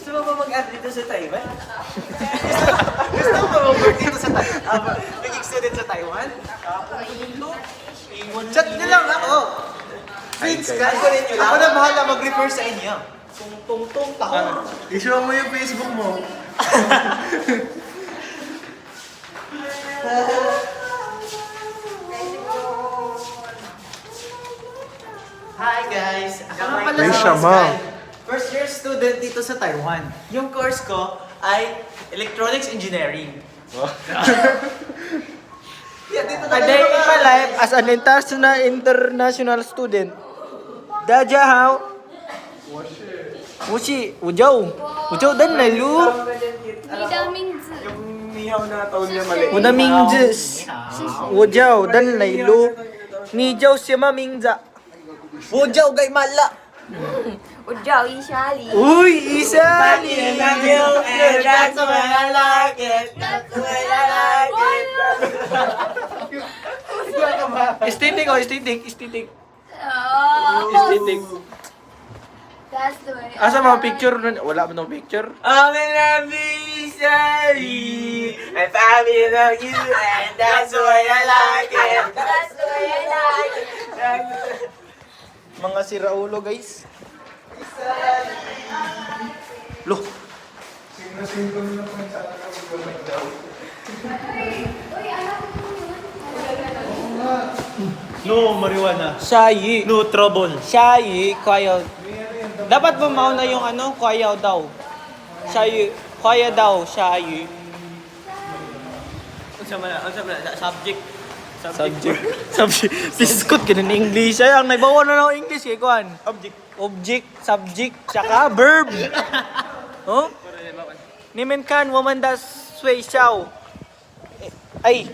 Gusto mo ba mag-add dito sa Taiwan? Gusto mo ba mag-work dito sa Taiwan? Naging student sa Taiwan? Chat niyo lang ako. Friends ka. Ako na bahala mag-refer sa inyo. Tung tahor. I-show mo yung Facebook mo. Hi guys! Ako nga pala May si siya, Oscar. ma'am. First year student dito sa Taiwan. Yung course ko ay Electronics Engineering. Today in my life as an international student. Dajahao. Mushi, Wuzhou. Wuzhou dan lalu. 你的名字 Yung nihaw na taon niya mali. 我的名字是Wuzhou dan lalu. 你叫什么名字？ Wujaw gay mala! 我叫伊莎莉。 Uy, isa! That's why I like it. That's why I like it. Estetik oh, estetik. Oh, Estetik. that's the way. Asa mga picture nun? Wala mo ng picture? I'm in love with Sally. I'm in love with you, and that's why I like it. That's the way I like it. Mga siraulo guys. Loh, No, marijuana. Shayi. No trouble. Shayi, kwayaw. Dapat ba mauna yung ano? Kwayaw daw. Shayi, kwaya daw, shayi. Subject. Subject. Biskot, ganun English. Ay, ang naibawa na ng English kay Kwan. Object, subject, tsaka verb. Oh? Nimen kan, woman das sway xiao. Ay.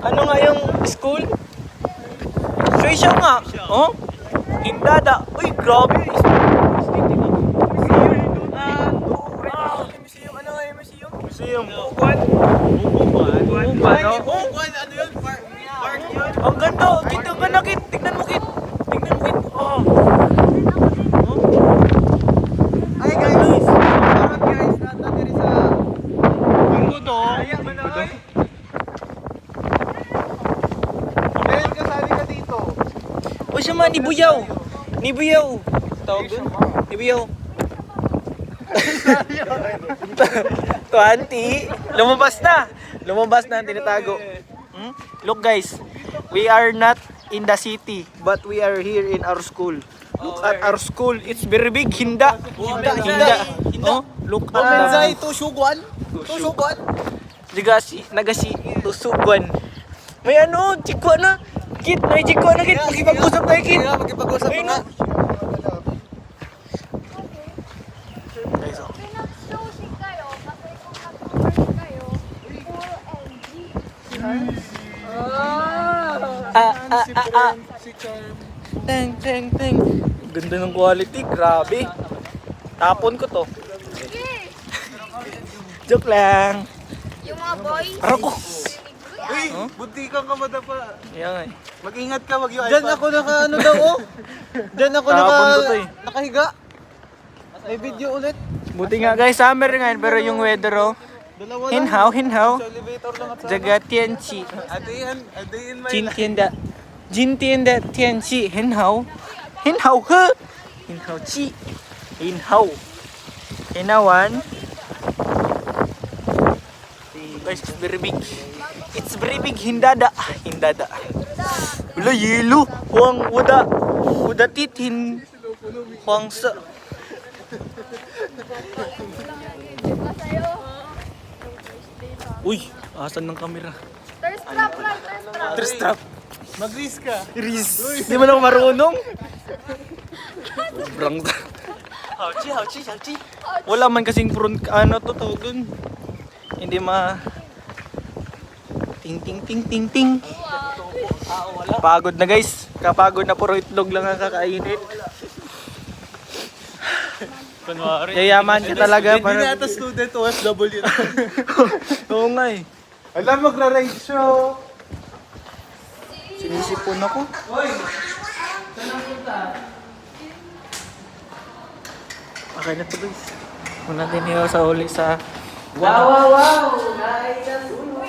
Ano nga yung school? Sway xiao nga. Oh? Hindada. Uy, grabe. Museum. Uban, no? Ano yun? Park yun? Ang ganda. Kita ka na, Kit. Tignan mo, Kit. Oh. Ay guys! Salamat guys! Natagiri sa... Linggo to. Ayan mo na oy! Dahil kasali ka dito. O siya man, nibuyaw. Nibuyaw. Tawag dun? Nibuyaw. 20. Lumabas na. Lumabas na ang tinatago. Hmm? Look guys, we are not in the city, but we are here in our school. Look at our school. It's very big. Hinda. Hinda. Oh, look at Menzay, the... Tusuguan. Tusuguan. Nagasi. Tusuguan. May ano, chiko na. Kit, may chiko na, Kit. Makipag-usap tayo, Kit. Makipag-usap Ayun, na. Pinag-sushi kayo, kasi kung nag-work kayo, puro LG. Teng. Ganda ng quality, grabe. Tapon ko to. Sige! Joke lang. Yung mga boys, Arako. Uy, bunti kang kamada pa. Yan nga eh. Mag-ingat ka, wag yung Diyan iPad. ako ano daw oh. Diyan ako Tapon ko to eh. nakahiga. May video ulit. Buti nga guys, summer ngayon pero yung weather oh. Hinhaw. Elevator lang at Jaga tianchi. Adayin may... 今天的天气很好，很好喝，很好吃，很好，很好玩。Guys, it's very big. It's very big. Hindada. Wala yelo. Huwag wada titin. Huwag sa. Uy, asan ng kamera? thirst trap lang, thirst trap. Mag-risk ka. Di mo lang marunong. Sobrang... Hauchi. Wala man kasing front, ano to tawag dun. Hindi ma... Ting. Pagod na guys. Kapagod na puro itlog lang ang kakainit. Kunwari. Yayaman ka talaga. Hindi na ata student OFW na. Oo nga eh. Alam, magra-ride show. Sinisipon ako. Okay na to guys. Muna natin hiyo sa uli sa... Wow, wow, wow! Nais na sunog.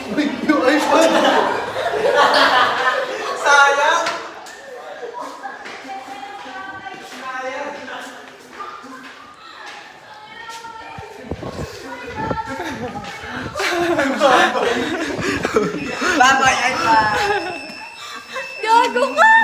Sayang! Babay, ay pa! Gago ka!